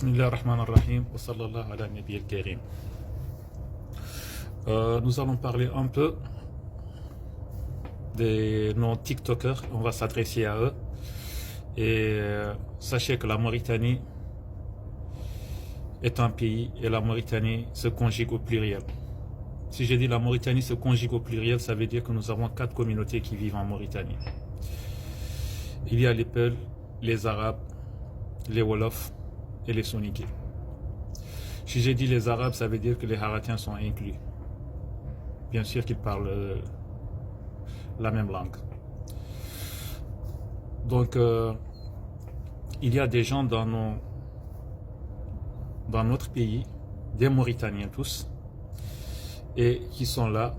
Bismillah ar-Rahman ar-Rahim wa sallallahu ala nabi al-Karim. Nous allons parler un peu de nos TikTokers. On va s'adresser à eux. Et sachez que la Mauritanie est un pays et la Mauritanie se conjugue au pluriel. Si je dis la Mauritanie se conjugue au pluriel, ça veut dire que nous avons 4 communautés qui vivent en Mauritanie. Il y a les Peuls, les Arabes, les Wolofs et les Soninké. Si j'ai dit les Arabes, ça veut dire que les Haratiens sont inclus. Bien sûr qu'ils parlent la même langue. Donc, il y a des gens dans notre pays, des Mauritaniens tous, et qui sont là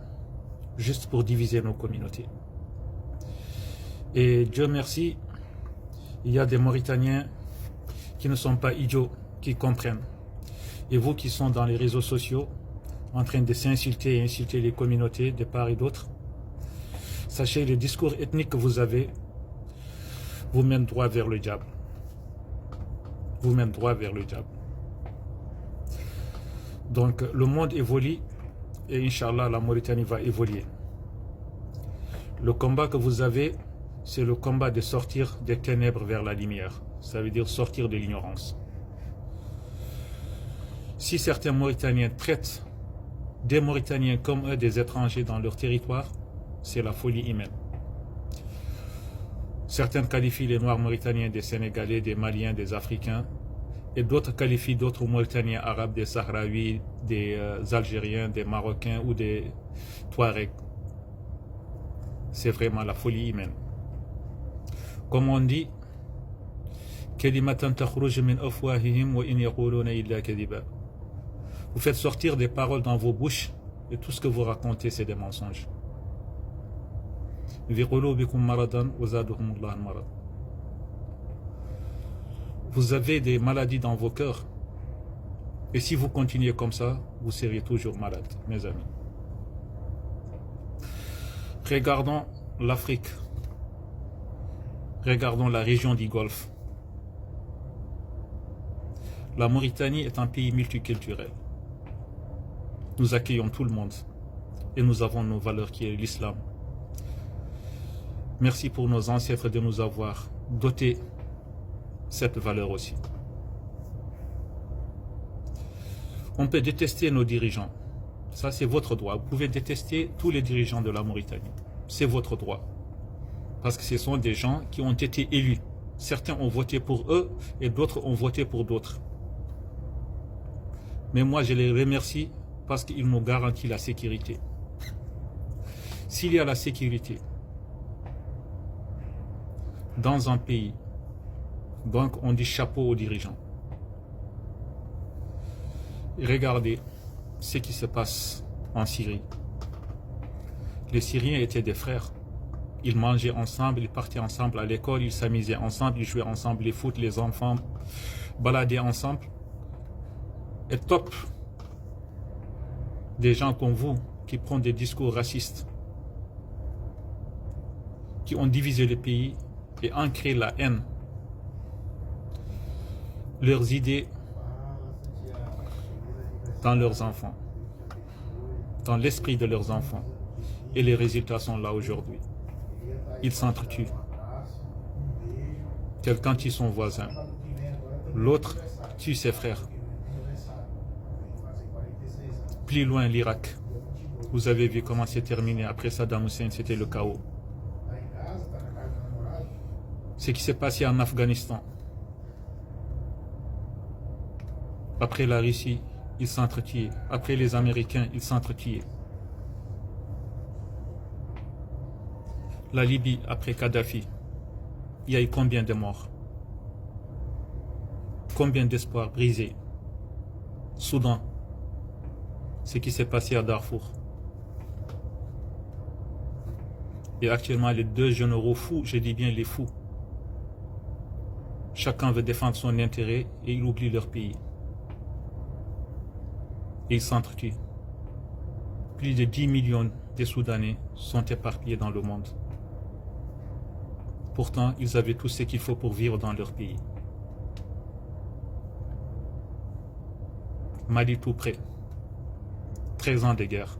juste pour diviser nos communautés. Et Dieu merci, il y a des Mauritaniens qui ne sont pas idiots, qui comprennent. Et vous qui sont dans les réseaux sociaux, en train de s'insulter et insulter les communautés de part et d'autre, sachez, le discours ethnique que vous avez vous mène droit vers le diable. Vous mène droit vers le diable. Donc le monde évolue et Inch'Allah la Mauritanie va évoluer. Le combat que vous avez, c'est le combat de sortir des ténèbres vers la lumière. Ça veut dire sortir de l'ignorance. Si certains Mauritaniens traitent des Mauritaniens comme eux des étrangers dans leur territoire, c'est la folie humaine. Certains qualifient les Noirs Mauritaniens des Sénégalais, des Maliens, des Africains, et d'autres qualifient d'autres Mauritaniens arabes, des Sahraouis, des Algériens, des Marocains ou des Touaregs. C'est vraiment la folie humaine. Comme on dit, vous faites sortir des paroles dans vos bouches et tout ce que vous racontez, c'est des mensonges. Vous avez des maladies dans vos cœurs. Et si vous continuez comme ça, vous serez toujours malade, mes amis. Regardons l'Afrique. Regardons la région du Golfe. La Mauritanie est un pays multiculturel. Nous accueillons tout le monde. Et nous avons nos valeurs qui est l'islam. Merci pour nos ancêtres de nous avoir doté cette valeur aussi. On peut détester nos dirigeants. Ça, c'est votre droit. Vous pouvez détester tous les dirigeants de la Mauritanie. C'est votre droit. Parce que ce sont des gens qui ont été élus. Certains ont voté pour eux et d'autres ont voté pour d'autres. Mais moi, je les remercie parce qu'ils nous garantissent la sécurité. S'il y a la sécurité dans un pays, donc on dit chapeau aux dirigeants. Et regardez ce qui se passe en Syrie. Les Syriens étaient des frères. Ils mangeaient ensemble, ils partaient ensemble à l'école, ils s'amusaient ensemble, ils jouaient ensemble, les foot, les enfants, baladaient ensemble. Et top, des gens comme vous qui prennent des discours racistes, qui ont divisé le pays et ancré la haine, leurs idées dans leurs enfants, dans l'esprit de leurs enfants. Et les résultats sont là aujourd'hui. Ils s'entretuent. Quelqu'un tue son voisin. L'autre tue ses frères. Plus loin, l'Irak. Vous avez vu comment c'est terminé. Après Saddam Hussein, c'était le chaos. Ce qui s'est passé en Afghanistan. Après la Russie, ils s'entretuaient. Après les Américains, ils s'entretuaient. La Libye, après Kadhafi, il y a eu combien de morts? Combien d'espoirs brisés? Soudan, ce qui s'est passé à Darfour. Et actuellement, les 2 généraux fous, je dis bien les fous, chacun veut défendre son intérêt et ils oublient leur pays. Et ils s'entretuent. Plus de 10 millions de Soudanais sont éparpillés dans le monde. Pourtant, ils avaient tout ce qu'il faut pour vivre dans leur pays. Mali tout près. 13 ans de guerre.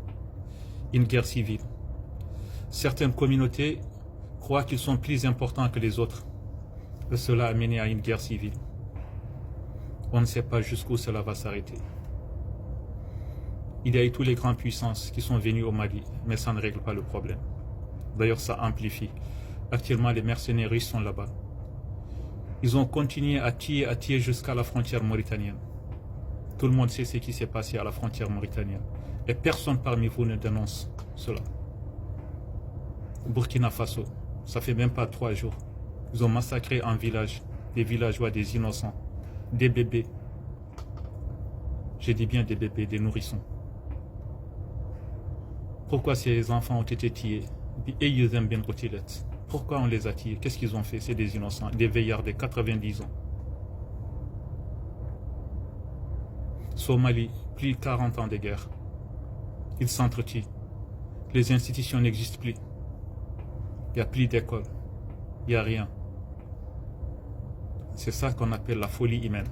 Une guerre civile. Certaines communautés croient qu'ils sont plus importants que les autres. Et cela a mené à une guerre civile. On ne sait pas jusqu'où cela va s'arrêter. Il y a eu toutes les grandes puissances qui sont venues au Mali, mais ça ne règle pas le problème. D'ailleurs, ça amplifie. Actuellement, les mercenaires russes sont là-bas. Ils ont continué à tirer jusqu'à la frontière mauritanienne. Tout le monde sait ce qui s'est passé à la frontière mauritanienne. Et personne parmi vous ne dénonce cela. Burkina Faso, ça fait même pas 3 jours. Ils ont massacré un village, des villageois, des innocents, des bébés. Je dis bien des bébés, des nourrissons. Pourquoi ces enfants ont été tués? Pourquoi on les a tués? Qu'est-ce qu'ils ont fait? C'est des innocents, des veillards de 90 ans. Somalie, plus de 40 ans de guerre. Ils s'entretuent. Les institutions n'existent plus. Il n'y a plus d'école. Il n'y a rien. C'est ça qu'on appelle la folie humaine.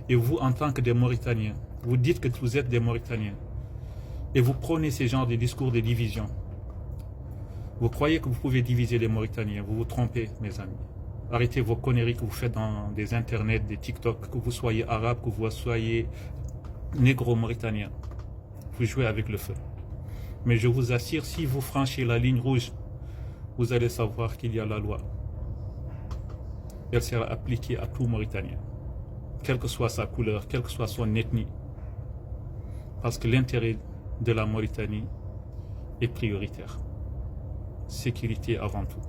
Et vous, en tant que des Mauritaniens, vous dites que vous êtes des Mauritaniens. Et vous prenez ce genre de discours de division. Vous croyez que vous pouvez diviser les Mauritaniens. Vous vous trompez, mes amis. Arrêtez vos conneries que vous faites dans des internets, des TikTok, que vous soyez arabe, que vous soyez négro-mauritanien. Vous jouez avec le feu. Mais je vous assure, si vous franchissez la ligne rouge, vous allez savoir qu'il y a la loi. Elle sera appliquée à tout Mauritanien, quelle que soit sa couleur, quelle que soit son ethnie. Parce que l'intérêt de la Mauritanie est prioritaire. Sécurité avant tout.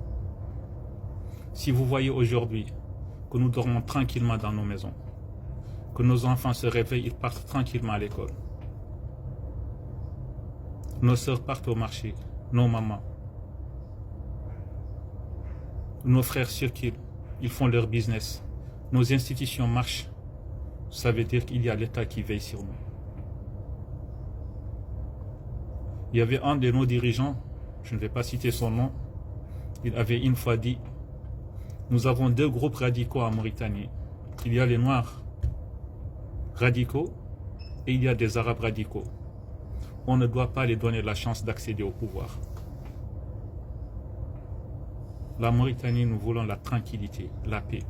Si vous voyez aujourd'hui que nous dormons tranquillement dans nos maisons, que nos enfants se réveillent, ils partent tranquillement à l'école. Nos sœurs partent au marché, nos mamans. Nos frères circulent, ils font leur business. Nos institutions marchent. Ça veut dire qu'il y a l'État qui veille sur nous. Il y avait un de nos dirigeants, je ne vais pas citer son nom, il avait une fois dit: nous avons 2 groupes radicaux en Mauritanie. Il y a les Noirs radicaux et il y a des Arabes radicaux. On ne doit pas les donner la chance d'accéder au pouvoir. La Mauritanie, nous voulons la tranquillité, la paix.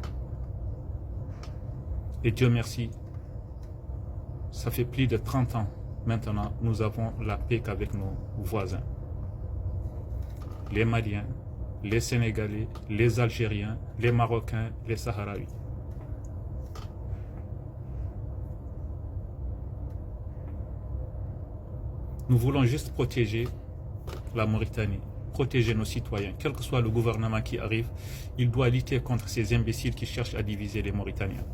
Et Dieu merci, ça fait plus de 30 ans maintenant, nous avons la paix qu'avec nos voisins. Les Maliens, les Sénégalais, les Algériens, les Marocains, les Sahraouis. Nous voulons juste protéger la Mauritanie, protéger nos citoyens. Quel que soit le gouvernement qui arrive, il doit lutter contre ces imbéciles qui cherchent à diviser les Mauritaniens.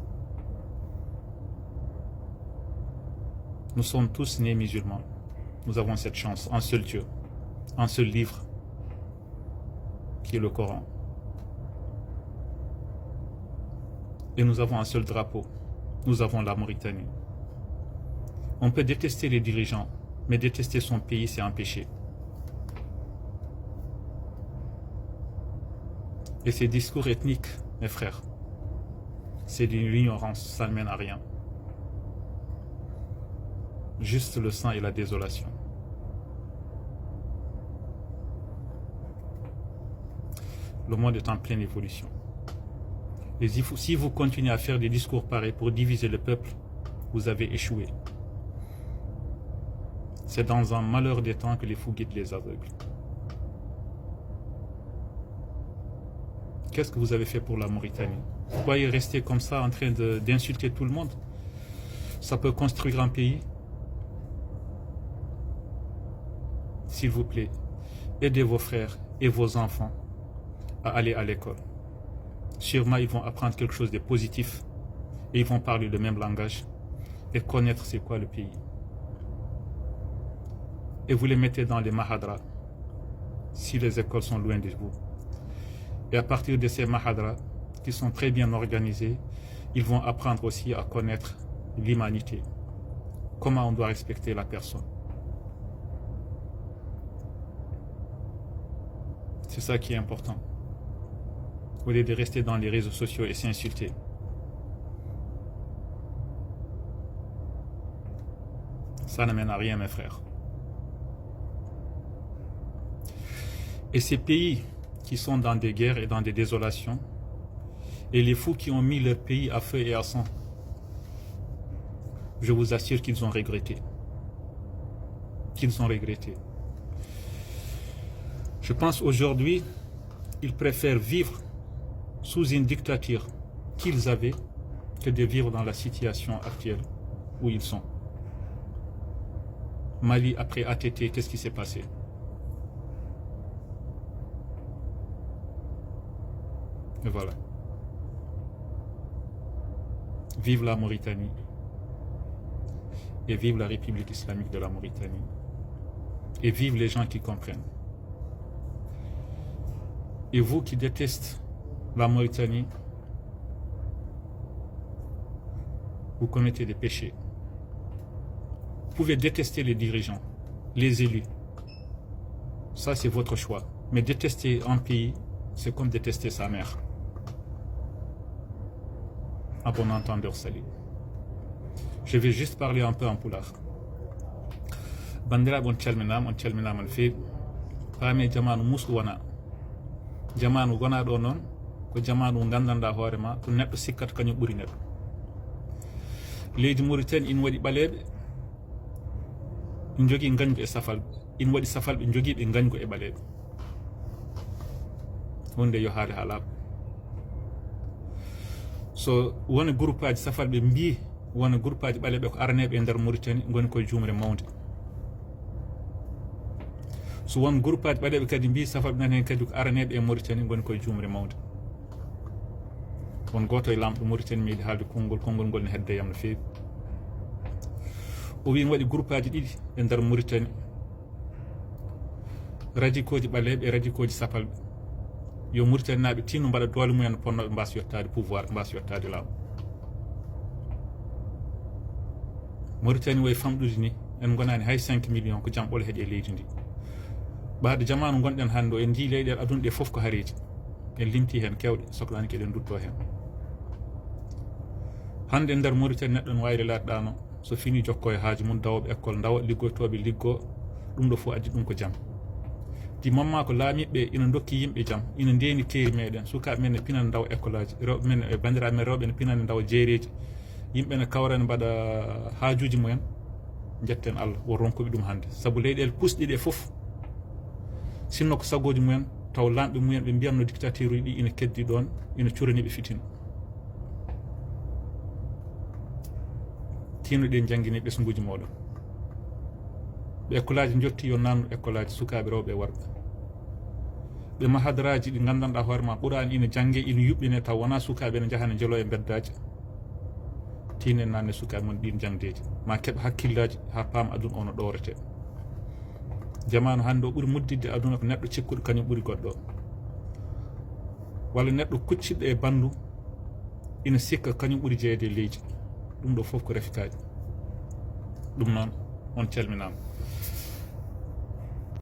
Nous sommes tous nés musulmans. Nous avons cette chance, un seul Dieu, un seul livre, qui est le Coran. Et nous avons un seul drapeau. Nous avons la Mauritanie. On peut détester les dirigeants, mais détester son pays, c'est un péché. Et ces discours ethniques, mes frères, c'est de l'ignorance, ça ne mène à rien. Juste le sang et la désolation. Le monde est en pleine évolution. Et si vous continuez à faire des discours pareils pour diviser le peuple, vous avez échoué. C'est dans un malheur des temps que les fous guident les aveugles. Qu'est-ce que vous avez fait pour la Mauritanie? Vous croyez rester comme ça en train d'insulter tout le monde? Ça peut construire un pays? S'il vous plaît, aidez vos frères et vos enfants à aller à l'école. Sûrement, ils vont apprendre quelque chose de positif et ils vont parler le même langage et connaître c'est quoi le pays. Et vous les mettez dans les mahadras si les écoles sont loin de vous. Et à partir de ces mahadras qui sont très bien organisés, ils vont apprendre aussi à connaître l'humanité. Comment on doit respecter la personne. C'est ça qui est important. Au lieu de rester dans les réseaux sociaux et s'insulter. Ça ne mène à rien, mes frères. Et ces pays qui sont dans des guerres et dans des désolations, et les fous qui ont mis leur pays à feu et à sang, je vous assure qu'ils ont regretté. Qu'ils ont regretté. Je pense aujourd'hui, ils préfèrent vivre sous une dictature qu'ils avaient que de vivre dans la situation actuelle où ils sont. Mali, après ATT, qu'est-ce qui s'est passé? Et voilà. Vive la Mauritanie et vive la République islamique de la Mauritanie et vive les gens qui comprennent. Et vous qui détestez la Mauritanie, vous commettez des péchés. Vous pouvez détester les dirigeants, les élus. Ça, c'est votre choix. Mais détester un pays, c'est comme détester sa mère. À bon entendeur, salut. Je vais juste parler un peu en pulaar. Bandiraɓe on calminama no feewi. Paami jamanu musɗu wona. Jamanu gonaɗo noon ko jamanu gandanɗa hoorema ko neɗɗo sikkata kañum ɓuuri neɗɗo. Leydi Mauritanie ina waɗi ɓaleɓe, ina jogui gañgu e safalɓe. Ina waɗi safalɓe joguiɓe gañgu e ɓaleɓe. Wonde yo haade ha laaɓa. So wona groupe aji safalɓe mbi wona groupe aji ɓaleɓe ko araneɓe e nder Mauritanie goni koye jumre mawde. So won groupe aji ɓaleɓe kadi mbi safalɓe nan hen kadi ko araneɓe e Mauritanie goni koye jumre mawde. Won goto e lamɗo Mauritanie meeɗi haalde konngol ngol ne hedde yam no feewi. O wi waɗi groupe aji ɗiɗi e nder Mauritanie, radikoji ɓaleɓe e radikoji sapalɓe. Yo Mauritanie naaɓe tinno mbaɗa doole mumen ponnoɓe mbasa yettade pouvoir, mbasa yettade laamu. Mauritanie way famɗude ni en gonani hay 5 millions ko jamɓolo heeɗi e leydi ndi. Ɓaade jamanu gonɗen hannde o en jii leyɗele aduna ɗe fof ko haareji. En limti hen kewɗe sohlani keɗen dutto hen. Hande e nder Mauritanie neɗɗo ne wayri laaɗɗano so fini jokko e haaji mum dawoɓe école dawa, liggotoɓe liggo, ɗum ɗo fof addi ɗum ko jaam. Di mamma ko laamiɓe ina dokki yimɓe jaam, ina ndeni teeri meɗen, sukaɓe men ne pinana dawa école aji, rewɓe men e bandiraɓe men rewɓe ne pinana dawa jeereji, yimɓe ne kawra ne mbaɗa haajuji mumen. Jetten Allah wo ronkuɓe ɗum hande, saabu leyɗele pusɗi ɗe fof sinno ko sagoji mumen taw lamɓe mumen ɓe mbiyatno dictature uji ɗi ina keddi ɗon, ina curaniɓe fitina. Tinnoɗen jangguine ɓesguji moɗon. Ɓe école aji jotti yo nannu école aji sukaɓe rewɓe e worɓe. Ɓe mahadaraji ɗi gandanɗa hoorema ɓurani ina jangge ina yuɓɓine taw wona sukaɓe ne jahane jelo e beddaji. Tinen nanne sukaɓe mon ɗin jangdeji ma keeɓa hakkillaji ha paama aduna ono ɗowrete. Jamanu hande o ɓuuri muddidde aduna ko neɗɗo cikkuɗo kañum ɓuuri goɗɗo o. Walla neɗɗo kucciɗɗo e bandu ina sikka kañum ɓuuri jeeyede e leydi. Ɗum ɗo fof ko rafikaji. Ɗum noon on calminama.